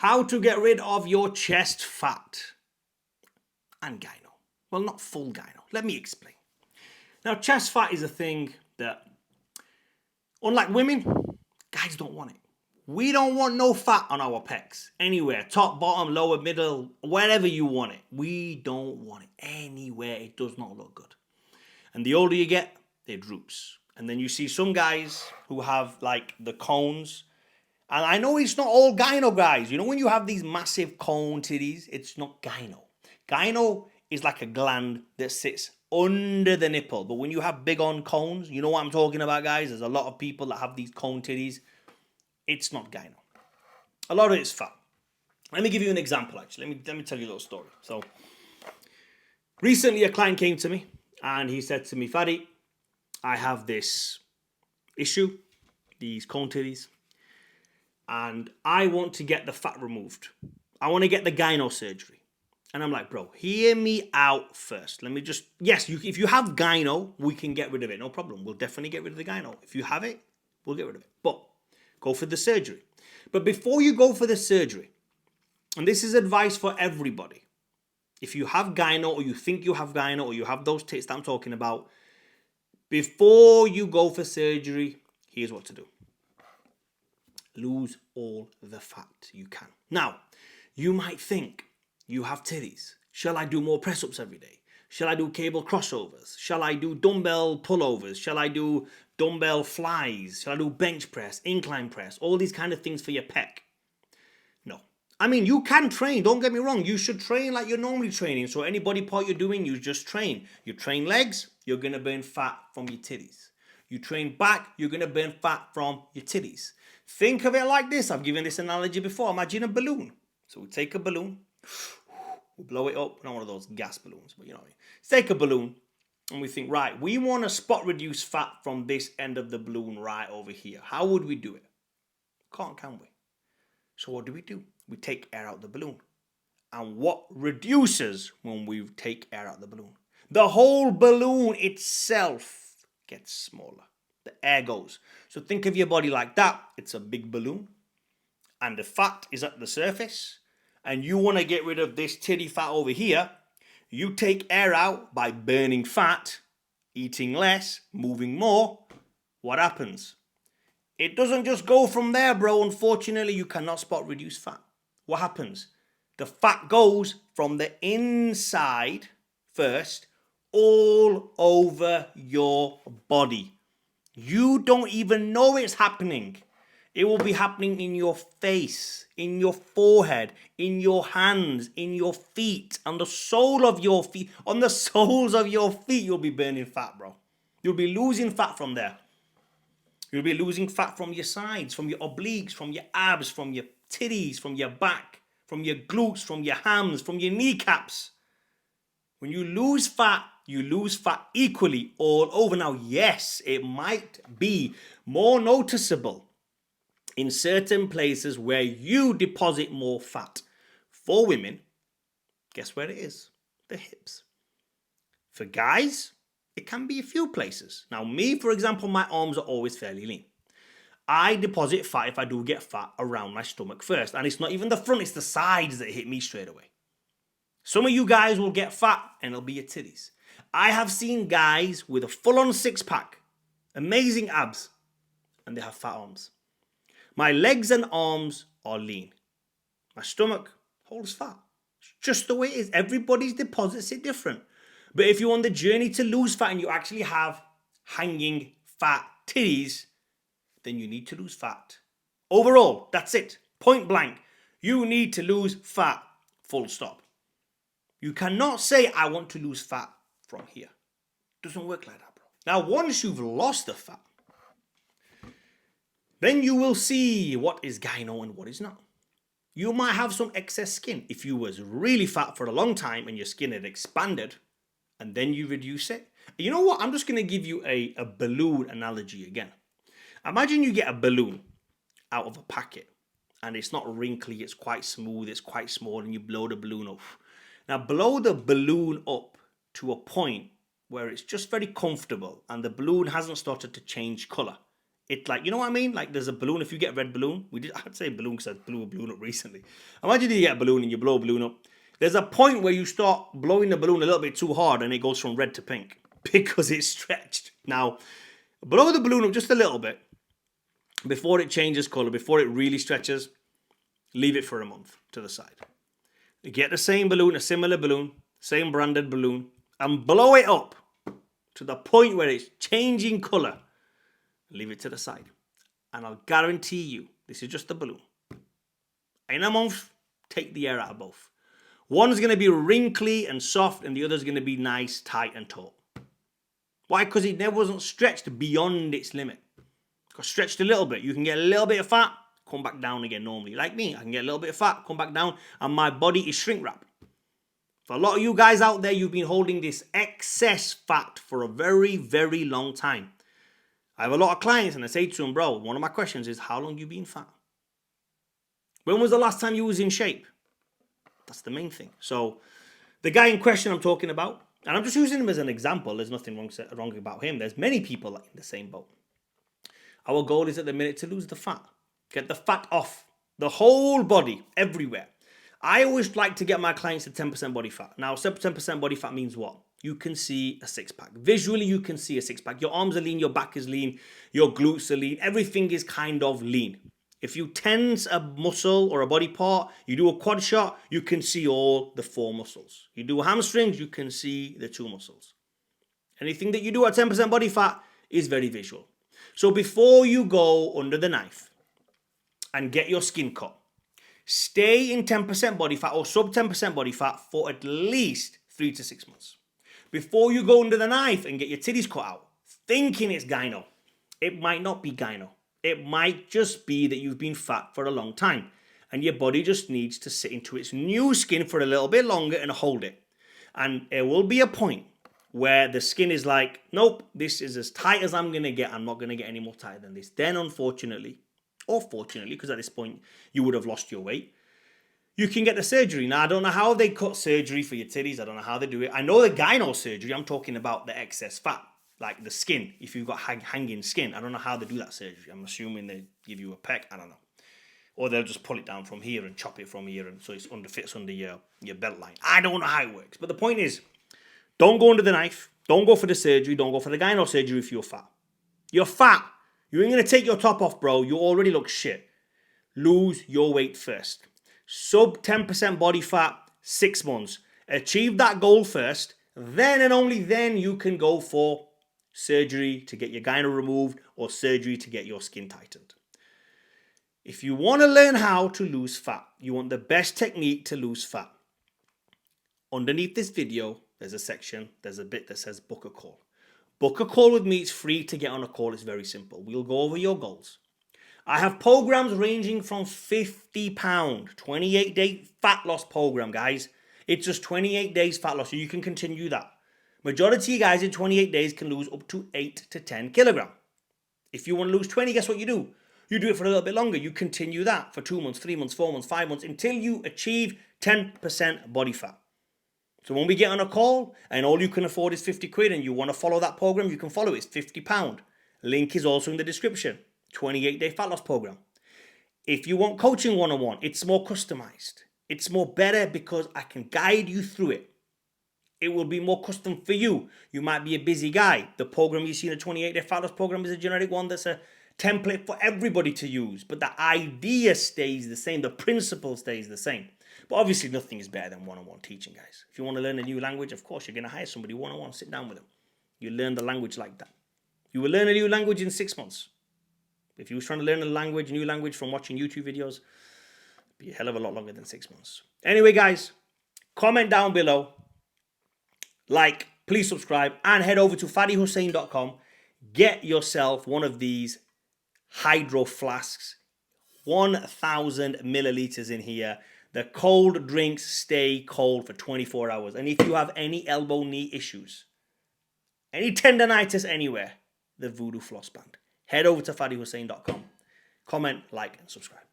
How to get rid of your chest fat and gyno. Well, not full gyno. Let me explain. Now, chest fat is a thing that, unlike women, guys don't want it. We don't want no fat on our pecs. Anywhere. Top, bottom, lower, middle, wherever you want it. We don't want it anywhere. It does not look good. And the older you get, it droops. And then you see some guys who have like the cones. And I know it's not all gyno guys. You know when you have these massive cone titties, it's not gyno. Gyno is like a gland that sits under the nipple. But when you have big on cones, you know what I'm talking about, guys? There's a lot of people that have these cone titties. It's not gyno. A lot of it's fat. Let me give you an example, actually. Let me tell you a little story. So, recently a client came to me and he said to me, Fadi, I have this issue, these cone titties, and I want to get the fat removed. I want to get the gyno surgery. And I'm like, bro, hear me out first. Let me just, yes, if you have gyno, we can get rid of it. No problem. We'll definitely get rid of the gyno. If you have it, we'll get rid of it. But go for the surgery. But before you go for the surgery, and this is advice for everybody, if you have gyno or you think you have gyno or you have those tits that I'm talking about, before you go for surgery, here's what to do. Lose all the fat you can. Now, you might think you have titties. Shall I do more press-ups every day? Shall I do cable crossovers? Shall I do dumbbell pullovers? Shall I do dumbbell flies? Shall I do bench press, incline press? All these kind of things for your pec. No. I mean, you can train. Don't get me wrong. You should train like you're normally training. So any body part you're doing, you just train. You train legs, you're going to burn fat from your titties. You train back, you're going to burn fat from your titties. Think of it like this. I've given this analogy before. Imagine a balloon. So we take a balloon, we blow it up. Not one of those gas balloons, but you know what I mean. Let's take a balloon and we think, right, we want to spot reduce fat from this end of the balloon right over here. How would we do it? Can't, can we? So what do? We take air out the balloon. And what reduces when we take air out the balloon? The whole balloon itself gets smaller. The air goes. So think of your body like that. It's a big balloon. And the fat is at the surface. And you want to get rid of this titty fat over here. You take air out by burning fat, eating less, moving more. What happens? It doesn't just go from there, bro. Unfortunately, you cannot spot reduce fat. What happens? The fat goes from the inside first all over your body. You don't even know it's happening. It will be happening in your face, in your forehead, in your hands, in your feet, on the sole of your feet. On the soles of your feet, you'll be burning fat, bro. You'll be losing fat from there. You'll be losing fat from your sides, from your obliques, from your abs, from your titties, from your back, from your glutes, from your hams, from your kneecaps. When you lose fat equally all over. Now, yes, it might be more noticeable in certain places where you deposit more fat. For women, guess where it is? The hips. For guys, it can be a few places. Now, me, for example, my arms are always fairly lean. I deposit fat, if I do get fat, around my stomach first. And it's not even the front, it's the sides that hit me straight away. Some of you guys will get fat and it'll be your titties. I have seen guys with a full-on six-pack, amazing abs, and they have fat arms. My legs and arms are lean. My stomach holds fat. It's just the way it is. Everybody's deposits it different. But if you're on the journey to lose fat and you actually have hanging fat titties, then you need to lose fat. Overall, that's it. Point blank. You need to lose fat. Full stop. You cannot say, I want to lose fat from here. It doesn't work like that, bro. Now, once you've lost the fat, then you will see what is gyno and what is not. You might have some excess skin. If you was really fat for a long time and your skin had expanded, and then you reduce it. You know what? I'm just going to give you a balloon analogy again. Imagine you get a balloon out of a packet and it's not wrinkly, it's quite smooth, it's quite small, and you blow the balloon up. Now blow the balloon up to a point where it's just very comfortable and the balloon hasn't started to change color. It's like, you know what I mean? Like there's a balloon. If you get a red balloon, I'd say balloon because I blew a balloon up recently. Imagine you get a balloon and you blow a balloon up. There's a point where you start blowing the balloon a little bit too hard and it goes from red to pink because it's stretched. Now, blow the balloon up just a little bit before it changes color, before it really stretches. Leave it for a month to the side. You get the same balloon, a similar balloon, same branded balloon, and blow it up to the point where it's changing color. Leave it to the side. And I'll guarantee you, this is just a balloon. In a month, take the air out of both. One's going to be wrinkly and soft, and the other's going to be nice, tight, and taut. Why? Because it never wasn't stretched beyond its limit. It got stretched a little bit. You can get a little bit of fat, come back down again normally. Like me, I can get a little bit of fat, come back down, and my body is shrink wrap. For a lot of you guys out there, you've been holding this excess fat for a very, very long time. I have a lot of clients, and I say to them, bro, one of my questions is, how long you been fat? When was the last time you was in shape? That's the main thing. So the guy in question I'm talking about, and I'm just using him as an example. There's nothing wrong about him. There's many people in the same boat. Our goal is at the minute to lose the fat. Get the fat off the whole body, everywhere. I always like to get my clients to 10% body fat. Now, 10% body fat means what? You can see a six-pack. Visually, you can see a six-pack. Your arms are lean, your back is lean, your glutes are lean. Everything is kind of lean. If you tense a muscle or a body part, you do a quad shot, you can see all the 4 muscles. You do hamstrings, you can see the 2 muscles. Anything that you do at 10% body fat is very visual. So before you go under the knife and get your skin cut, stay in 10% body fat or sub 10% body fat for at least 3 to 6 months. Before you go under the knife and get your titties cut out, thinking it's gyno, it might not be gyno. It might just be that you've been fat for a long time and your body just needs to sit into its new skin for a little bit longer and hold it. And there will be a point where the skin is like, nope, this is as tight as I'm going to get. I'm not going to get any more tighter than this. Then unfortunately, or fortunately, because at this point you would have lost your weight, you can get the surgery. Now, I don't know how they cut surgery for your titties. I don't know how they do it. I know the gyno surgery. I'm talking about the excess fat. Like the skin, if you've got hanging skin. I don't know how they do that surgery. I'm assuming they give you a peck. I don't know. Or they'll just pull it down from here and chop it from here, and so it fits under your belt line. I don't know how it works. But the point is, don't go under the knife. Don't go for the surgery. Don't go for the gyno surgery if you're fat. You're fat. You ain't going to take your top off, bro. You already look shit. Lose your weight first. Sub 10% body fat, 6 months. Achieve that goal first. Then and only then you can go for surgery to get your gyno removed or surgery to get your skin tightened. If you want to learn how to lose fat, you want the best technique to lose fat, underneath this video, there's a section, there's a bit that says book a call. Book a call with me. It's free to get on a call. It's very simple. We'll go over your goals. I have programs ranging from £50, 28-day fat loss program, guys. It's just 28 days fat loss, so you can continue that. Majority of guys in 28 days can lose up to 8 to 10 kilograms. If you want to lose 20, guess what you do? You do it for a little bit longer. You continue that for 2 months, 3 months, 4 months, 5 months, until you achieve 10% body fat. So when we get on a call and all you can afford is 50 quid and you want to follow that program, you can follow it. It's £50. Link is also in the description. 28-day fat loss program. If you want coaching one-on-one, it's more customized. It's more better because I can guide you through it. It will be more custom for you. You might be a busy guy. The program you see in the 28-day fat loss program is a generic one that's a template for everybody to use. But the idea stays the same. The principle stays the same. But obviously nothing is better than one-on-one teaching, guys. If you want to learn a new language, of course, you're going to hire somebody one-on-one, sit down with them. You learn the language like that. You will learn a new language in 6 months. If you were trying to learn a new language from watching YouTube videos, it'd be a hell of a lot longer than 6 months. Anyway, guys, comment down below. Like, please subscribe, and head over to faddyhussein.com. Get yourself one of these hydro flasks. 1,000 milliliters in here. The cold drinks stay cold for 24 hours. And if you have any elbow, knee issues, any tendonitis anywhere, the VOODOO Floss Band. Head over to faddyhussein.com. Comment, like, and subscribe.